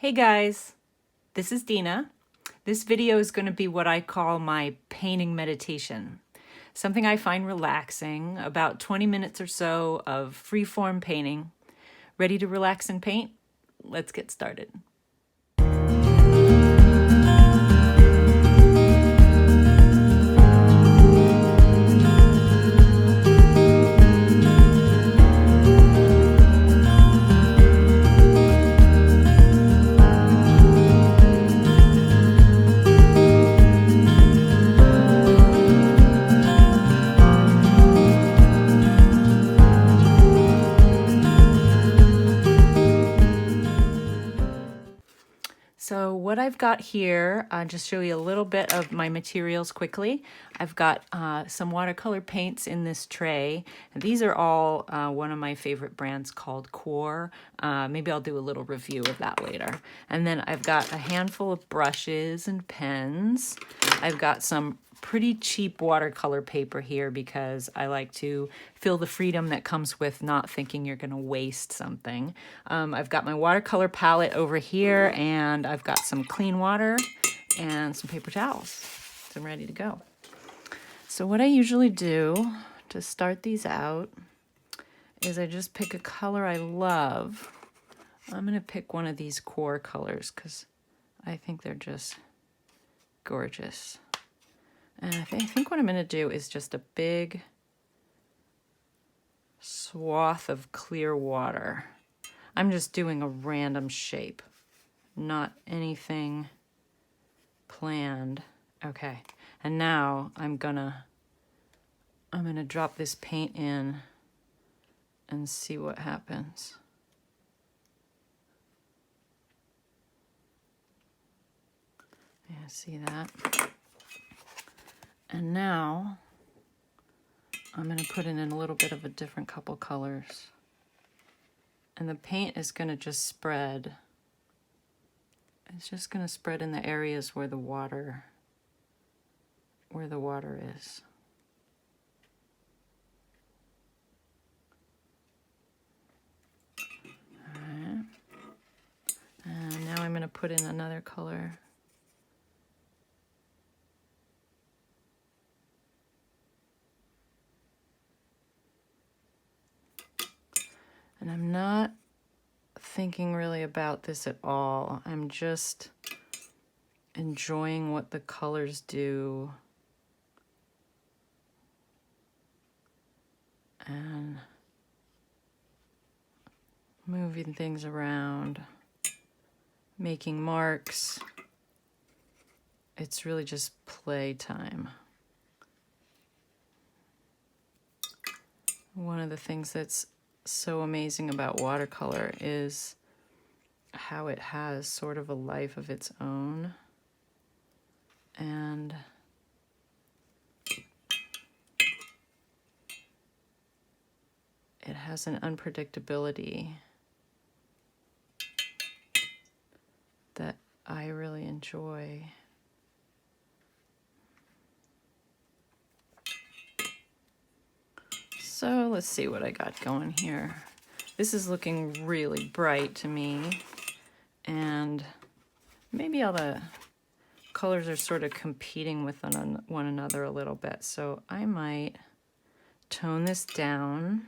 Hey guys, this is Dina. This video is going to be what I call my painting meditation. Something I find relaxing, about 20 minutes or so of free-form painting. Ready to relax and paint? Let's get started. So what I've got here, I'll just show you a little bit of my materials quickly. I've got some watercolor paints in this tray. And these are all one of my favorite brands called Core. Maybe I'll do a little review of that later. And then I've got a handful of brushes and pens. I've got some pretty cheap watercolor paper here because I like to feel the freedom that comes with not thinking you're going to waste something. I've got my watercolor palette over here, and I've got some clean water and some paper towels. So I'm ready to go. So what I usually do to start these out is I just pick a color I love. I'm going to pick one of these Core colors because I think they're just gorgeous. And I think what I'm going to do is just a big swath of clear water. I'm just doing a random shape, not anything planned. Okay, and now I'm gonna drop this paint in and see what happens. Yeah, see that? And now I'm going to put in a little bit of a different couple colors. And the paint is going to just spread. It's just going to spread in the areas where the water is. All right. And now I'm going to put in another color. And I'm not thinking really about this at all. I'm just enjoying what the colors do and moving things around, making marks. It's really just playtime. One of the things that's so amazing about watercolor is how it has sort of a life of its own, and it has an unpredictability that I really enjoy. So let's see what I got going here. This is looking really bright to me, and maybe all the colors are sort of competing with one another a little bit. So I might tone this down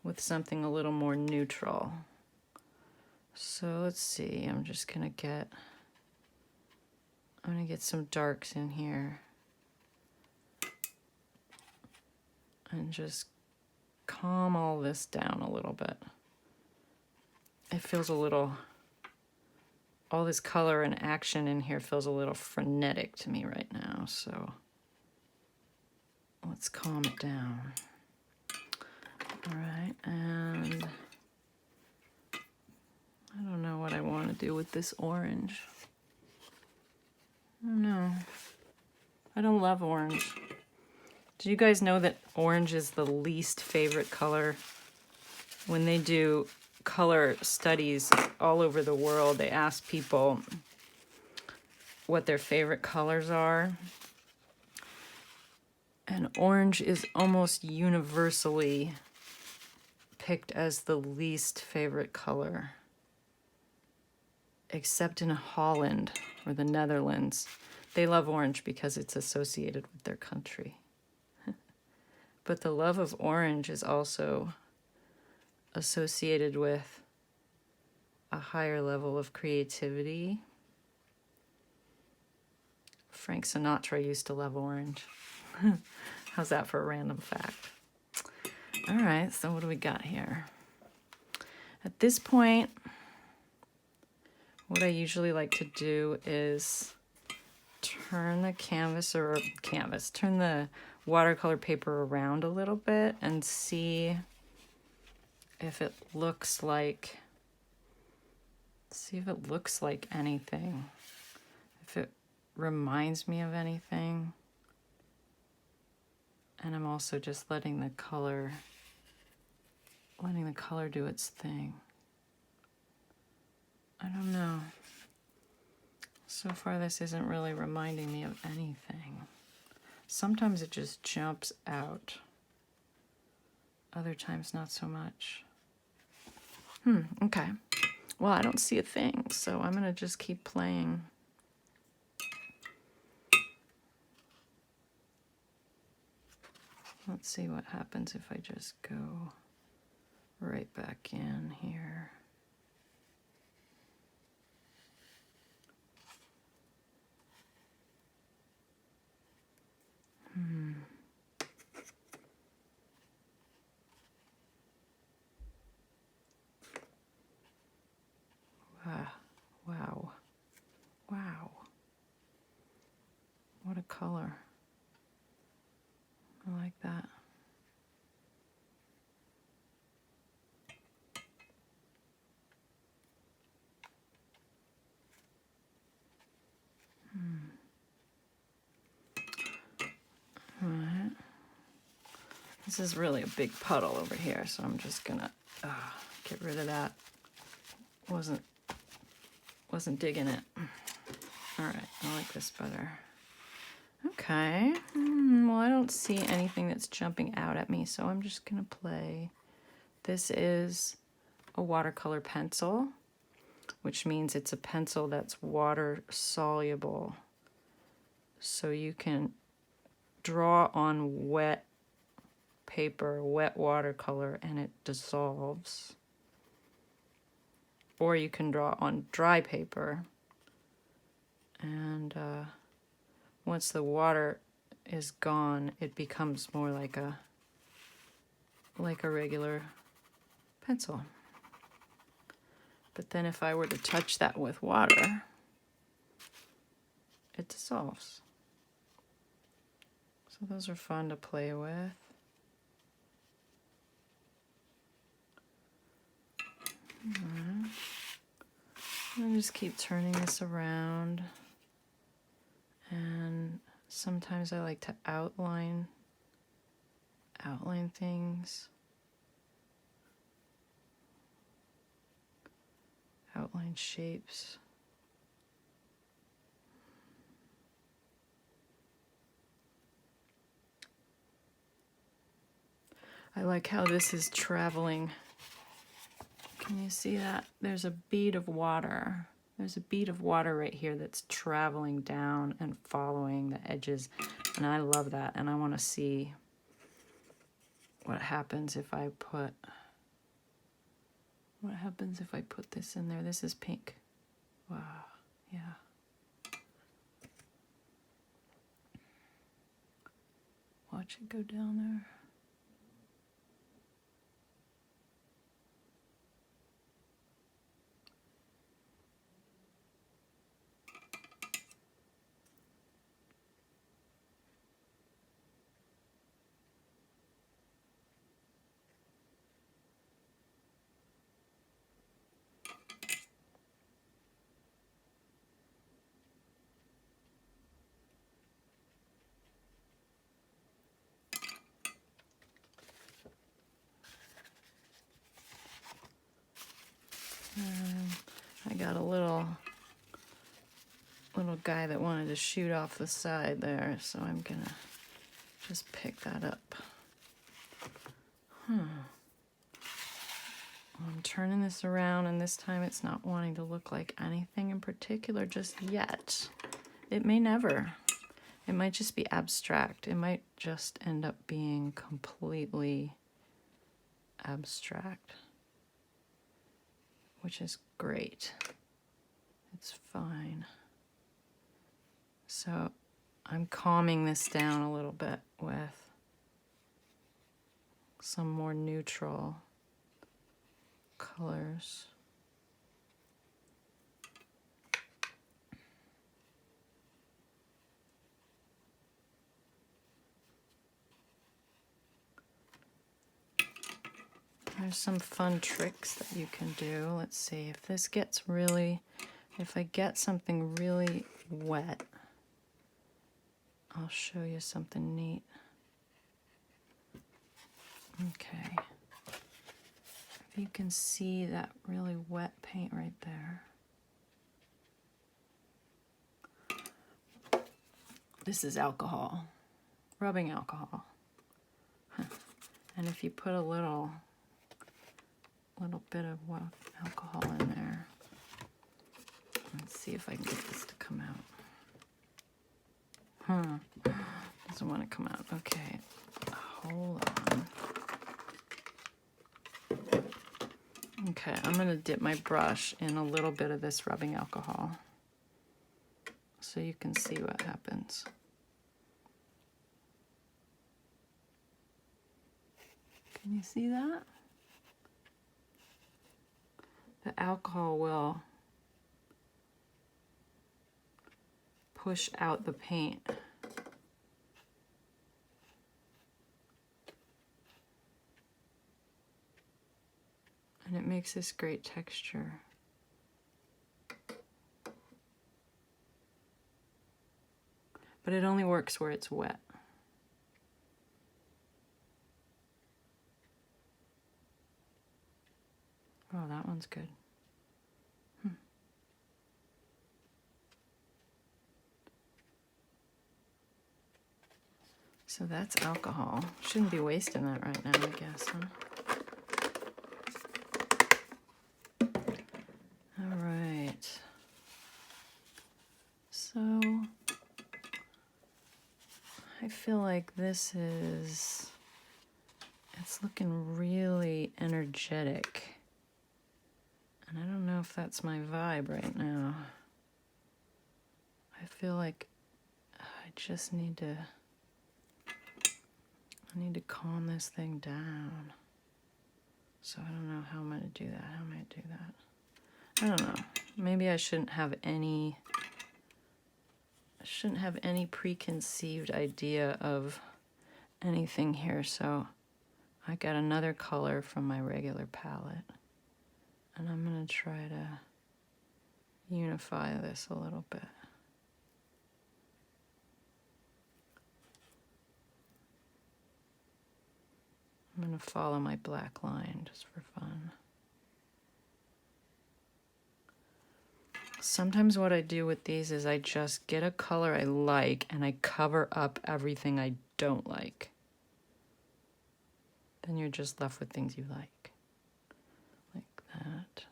with something a little more neutral. So let's see, I'm gonna get some darks in here. And just calm all this down a little bit. It feels a little, all this color and action in here feels a little frenetic to me right now, so let's calm it down. All right, and I don't know what I want to do with this orange. I don't know. I don't love orange. Do you guys know that orange is the least favorite color? When they do color studies all over the world, they ask people what their favorite colors are. And orange is almost universally picked as the least favorite color. except in Holland or the Netherlands. They love orange because it's associated with their country. But the love of orange is also associated with a higher level of creativity. Frank Sinatra used to love orange. How's that for a random fact? All right, so what do we got here? At this point, what I usually like to do is turn the turn the watercolor paper around a little bit and see if it looks like, anything. If it reminds me of anything. And I'm also just letting the color do its thing. I don't know. So far, this isn't really reminding me of anything. Sometimes it just jumps out. Other times, not so much. Okay. Well, I don't see a thing, so I'm going to just keep playing. Let's see what happens if I just go right back in here. Wow. Wow. What a color. I like that. All right. This is really a big puddle over here, so I'm just gonna get rid of that. Wasn't digging it. All right, I like this better. Okay. Well, I don't see anything that's jumping out at me, so I'm just gonna play. This is a watercolor pencil, which means it's a pencil that's water soluble. So you can draw on wet paper, wet watercolor, and it dissolves. Or you can draw on dry paper, and once the water is gone, it becomes more like a regular pencil. But then if I were to touch that with water, it dissolves. So those are fun to play with. I just keep turning this around, and sometimes I like to outline things, outline shapes. I like how this is traveling. Can you see that? There's a bead of water. There's a bead of water right here that's traveling down and following the edges. And I love that. And I want to see what happens if I put this in there. This is pink. Wow. Yeah. Watch it go down there. I got a little guy that wanted to shoot off the side there, so I'm gonna just pick that up. I'm turning this around, and this time it's not wanting to look like anything in particular just yet. It may never. It might just be abstract. It might just end up being completely abstract, which is great. It's fine. So I'm calming this down a little bit with some more neutral colors. There's some fun tricks that you can do. Let's see if this gets really, if I get something really wet, I'll show you something neat. Okay. If you can see that really wet paint right there. This is alcohol, rubbing alcohol. And if you put a little bit of alcohol in there, let's see if I can get this to come out. Doesn't want to come out. Okay, hold on. Okay, I'm going to dip my brush in a little bit of this rubbing alcohol so you can see what happens. Can you see that? The alcohol will push out the paint. And it makes this great texture. But it only works where it's wet. Oh, that one's good. So that's alcohol. Shouldn't be wasting that right now, I guess, huh? All right. So I feel like this is, it's looking really energetic. And I don't know if that's my vibe right now. I feel like I just need to, calm this thing down. So I don't know how I'm going to do that. How am I going to do that? I don't know. Maybe I shouldn't have any preconceived idea of anything here. So I got another color from my regular palette. And I'm going to try to unify this a little bit. I'm going to follow my black line just for fun. Sometimes what I do with these is I just get a color I like and I cover up everything I don't like. Then you're just left with things you like. Like that.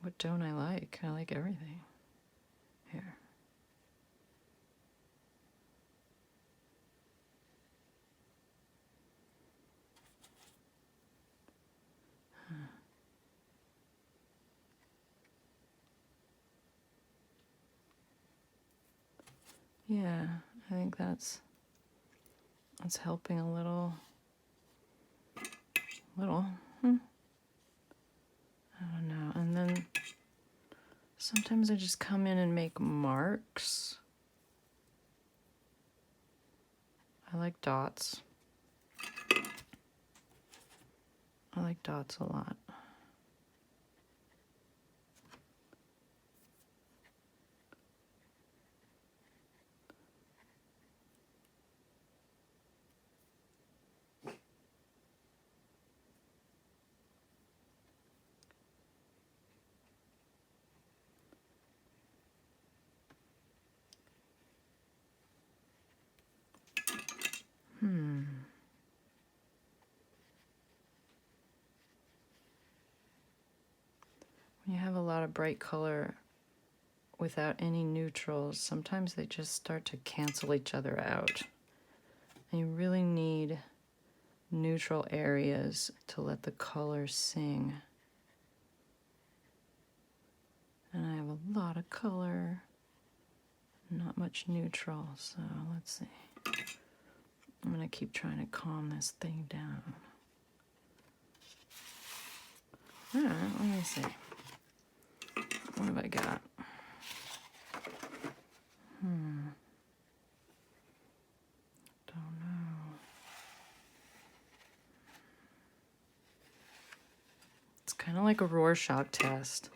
What don't I like? I like everything. Here. Yeah, I think that's helping a little. I don't know. And then sometimes I just come in and make marks. I like dots. I like dots a lot. you have a lot of bright color without any neutrals, sometimes they just start to cancel each other out. And you really need neutral areas to let the color sing. And I have a lot of color, not much neutral, so let's see. I'm gonna keep trying to calm this thing down. All right, let me see. What have I got? Don't know. It's kind of like a Rorschach test.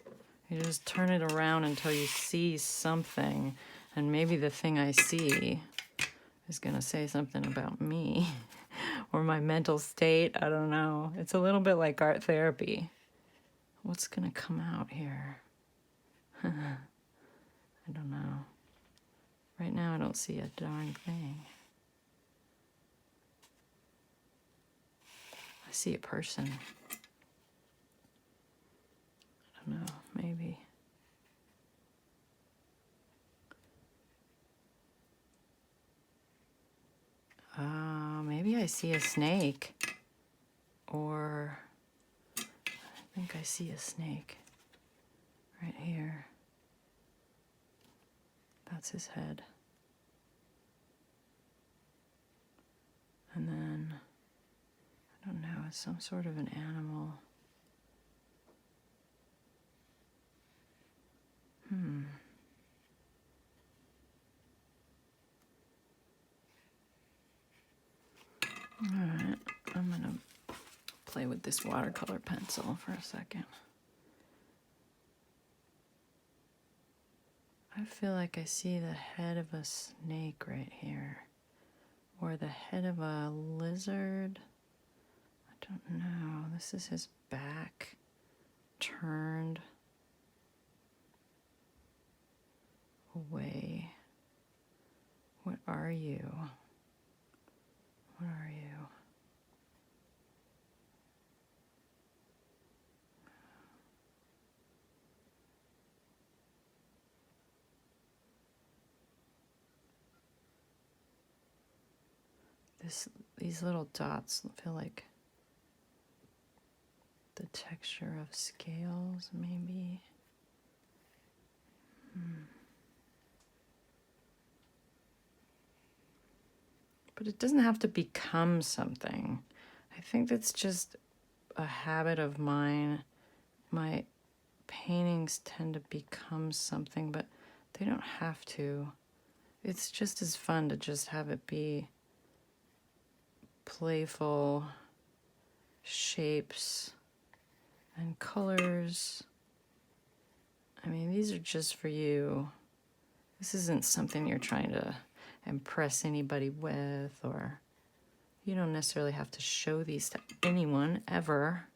You just turn it around until you see something, and maybe the thing I see is gonna say something about me or my mental state. I don't know. It's a little bit like art therapy. What's gonna come out here? I don't know. Right now I don't see a darn thing. I see a person. I don't know, maybe. Maybe I see a snake. Or I think I see a snake right here. That's his head. And then, I don't know, it's some sort of an animal. Alright, I'm gonna play with this watercolor pencil for a second. I feel like I see the head of a snake right here. Or the head of a lizard. I don't know. This is his back turned away. What are you? What are you? These little dots feel like the texture of scales, maybe. But it doesn't have to become something. I think that's just a habit of mine. My paintings tend to become something, but they don't have to. It's just as fun to just have it be playful shapes and colors. I mean, these are just for you. This isn't something you're trying to impress anybody with, or you don't necessarily have to show these to anyone ever.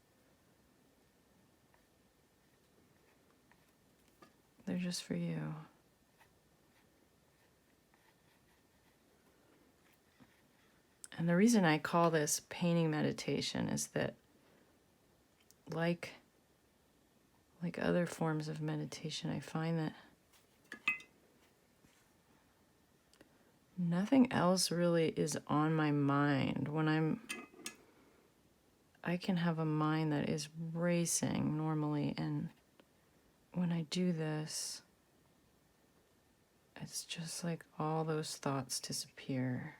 They're just for you. And the reason I call this painting meditation is that like other forms of meditation, I find that nothing else really is on my mind. I can have a mind that is racing normally, and when I do this, it's just like all those thoughts disappear.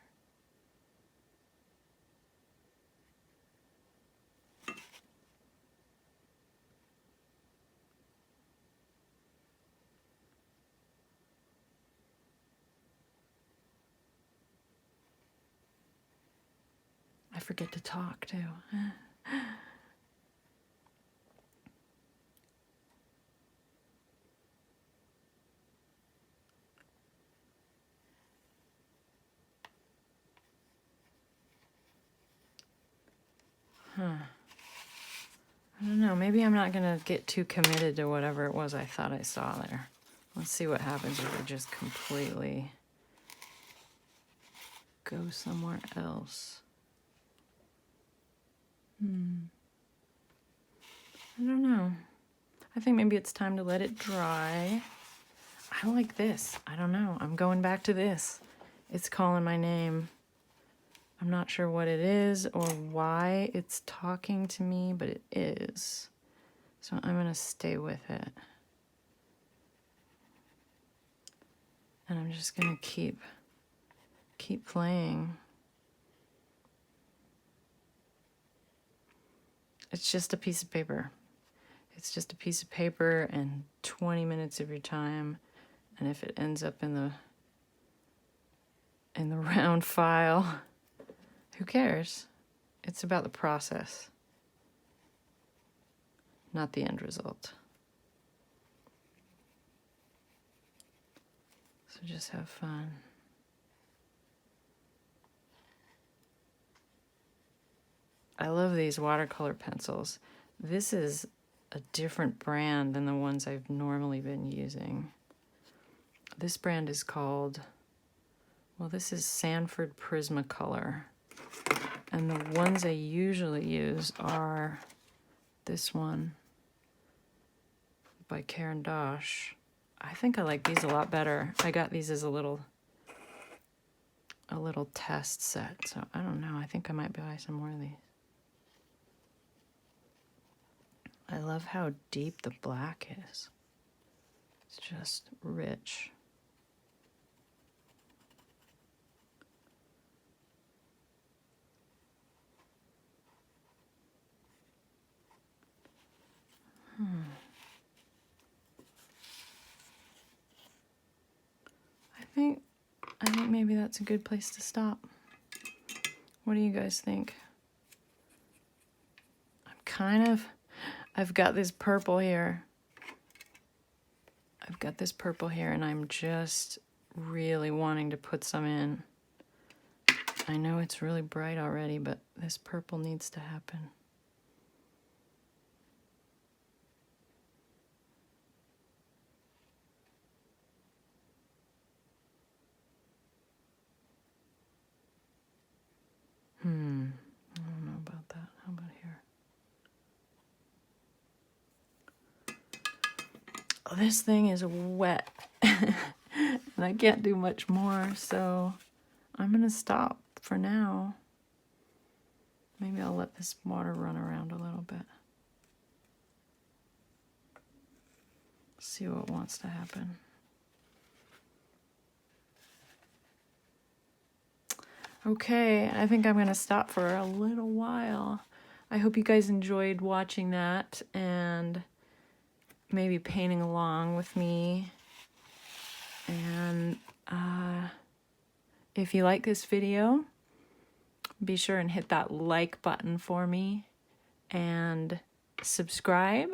I forget to talk too. I don't know, maybe I'm not gonna get too committed to whatever it was I thought I saw there. Let's see what happens if we just completely go somewhere else. I don't know. I think maybe it's time to let it dry. I like this. I don't know. I'm going back to this. It's calling my name. I'm not sure what it is or why it's talking to me, but it is. So I'm going to stay with it. And I'm just going to keep playing. It's just a piece of paper. It's just a piece of paper and 20 minutes of your time. And if it ends up in the round file, who cares? It's about the process, not the end result. So just have fun. I love these watercolor pencils. This is a different brand than the ones I've normally been using. This brand is called, well, this is Sanford Prismacolor. And the ones I usually use are this one by Karen Dosh. I think I like these a lot better. I got these as a little test set, so I don't know. I think I might buy some more of these. I love how deep the black is. It's just rich. I think maybe that's a good place to stop. What do you guys think? I've got this purple here. And I'm just really wanting to put some in. I know it's really bright already, but this purple needs to happen. I don't know about that. How about here? Oh, this thing is wet. And I can't do much more, so I'm gonna stop for now. Maybe I'll let this water run around a little bit. See what wants to happen. Okay, I think I'm going to stop for a little while. I hope you guys enjoyed watching that and maybe painting along with me. And if you like this video, be sure and hit that like button for me and subscribe.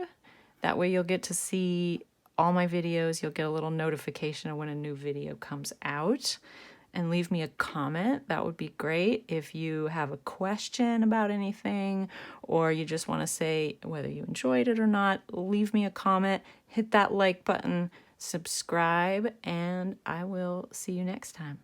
That way you'll get to see all my videos. You'll get a little notification of when a new video comes out. And leave me a comment. That would be great. If you have a question about anything or you just want to say whether you enjoyed it or not, leave me a comment, hit that like button, subscribe, and I will see you next time.